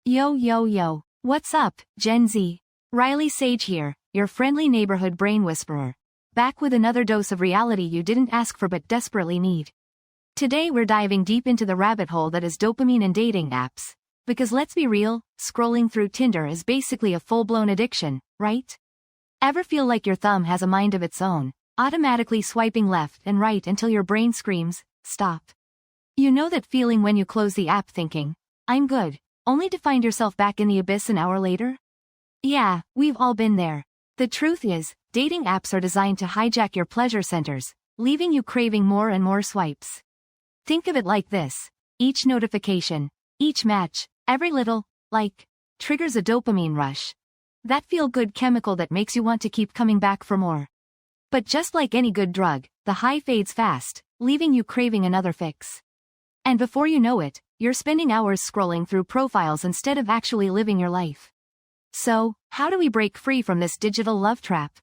Yo yo yo, what's up, Gen Z? Riley Sage here, your friendly neighborhood brain whisperer. Back with another dose of reality you didn't ask for but desperately need. Today we're diving deep into the rabbit hole that is dopamine and dating apps. Because let's be real, scrolling through Tinder is basically a full-blown addiction, right? Ever feel like your thumb has a mind of its own, automatically swiping left and right until your brain screams, stop? You know that feeling when you close the app thinking, I'm good, only to find yourself back in the abyss an hour later? Yeah, we've all been there. The truth is, dating apps are designed to hijack your pleasure centers, leaving you craving more and more swipes. Think of it like this. Each notification, each match, every little like triggers a dopamine rush. That feel-good chemical that makes you want to keep coming back for more. But just like any good drug, the high fades fast, leaving you craving another fix. And before you know it, you're spending hours scrolling through profiles instead of actually living your life. So, how do we break free from this digital love trap?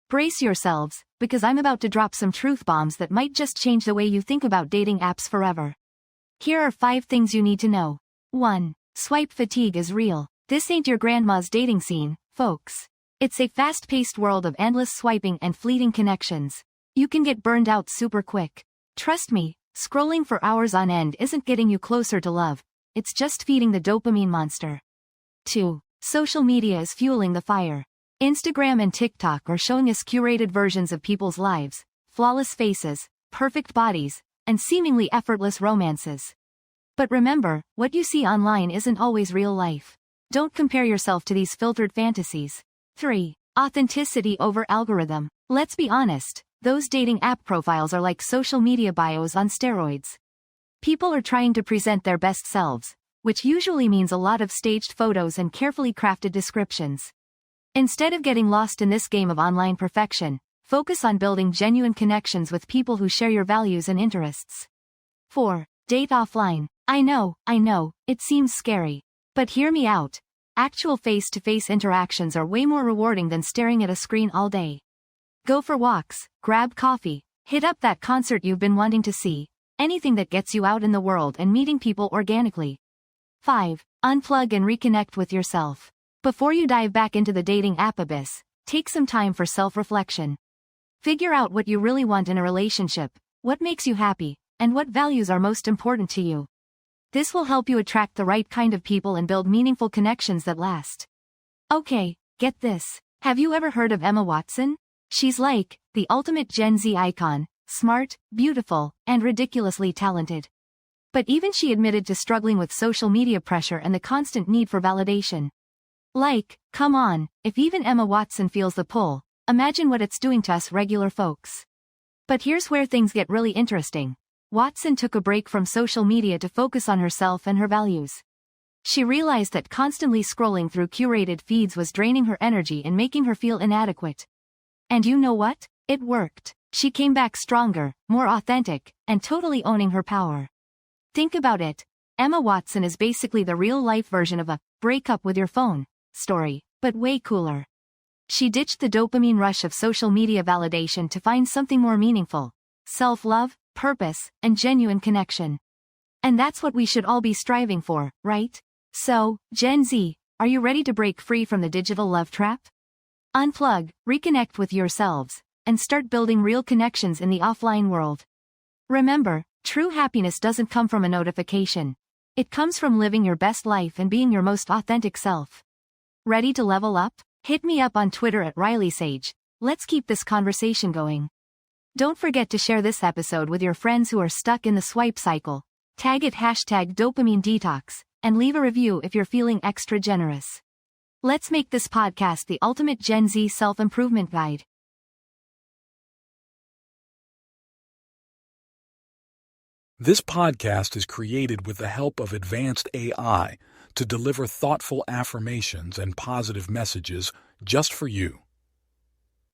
Brace yourselves, because I'm about to drop some truth bombs that might just change the way you think about dating apps forever. Here are 5 things you need to know. 1. Swipe fatigue is real. This ain't your grandma's dating scene, folks. It's a fast-paced world of endless swiping and fleeting connections. You can get burned out super quick. Trust me, scrolling for hours on end isn't getting you closer to love, it's just feeding the dopamine monster. 2. Social media is fueling the fire. Instagram and TikTok are showing us curated versions of people's lives, flawless faces, perfect bodies, and seemingly effortless romances. But remember, what you see online isn't always real life. Don't compare yourself to these filtered fantasies. 3. Authenticity over algorithm. Let's be honest, those dating app profiles are like social media bios on steroids. People are trying to present their best selves, which usually means a lot of staged photos and carefully crafted descriptions. Instead of getting lost in this game of online perfection, focus on building genuine connections with people who share your values and interests. 4. Date offline. I know, it seems scary. But hear me out. Actual face-to-face interactions are way more rewarding than staring at a screen all day. Go for walks, grab coffee, hit up that concert you've been wanting to see, anything that gets you out in the world and meeting people organically. 5. Unplug and reconnect with yourself. Before you dive back into the dating app abyss, take some time for self-reflection. Figure out what you really want in a relationship, what makes you happy, and what values are most important to you. This will help you attract the right kind of people and build meaningful connections that last. Okay, get this. Have you ever heard of Emma Watson? She's like the ultimate Gen Z icon, smart, beautiful, and ridiculously talented. But even she admitted to struggling with social media pressure and the constant need for validation. Like, come on, if even Emma Watson feels the pull, imagine what it's doing to us regular folks. But here's where things get really interesting. Watson took a break from social media to focus on herself and her values. She realized that constantly scrolling through curated feeds was draining her energy and making her feel inadequate. And you know what? It worked. She came back stronger, more authentic, and totally owning her power. Think about it. Emma Watson is basically the real-life version of a break up with your phone story, but way cooler. She ditched the dopamine rush of social media validation to find something more meaningful: self-love, purpose, and genuine connection. And that's what we should all be striving for, right? So, Gen Z, are you ready to break free from the digital love trap? Unplug, reconnect with yourselves, and start building real connections in the offline world. Remember, true happiness doesn't come from a notification. It comes from living your best life and being your most authentic self. Ready to level up? Hit me up on Twitter at RileySage. Let's keep this conversation going. Don't forget to share this episode with your friends who are stuck in the swipe cycle. Tag it #Dopamine Detox, and leave a review if you're feeling extra generous. Let's make this podcast the ultimate Gen Z self-improvement guide. This podcast is created with the help of advanced AI to deliver thoughtful affirmations and positive messages just for you.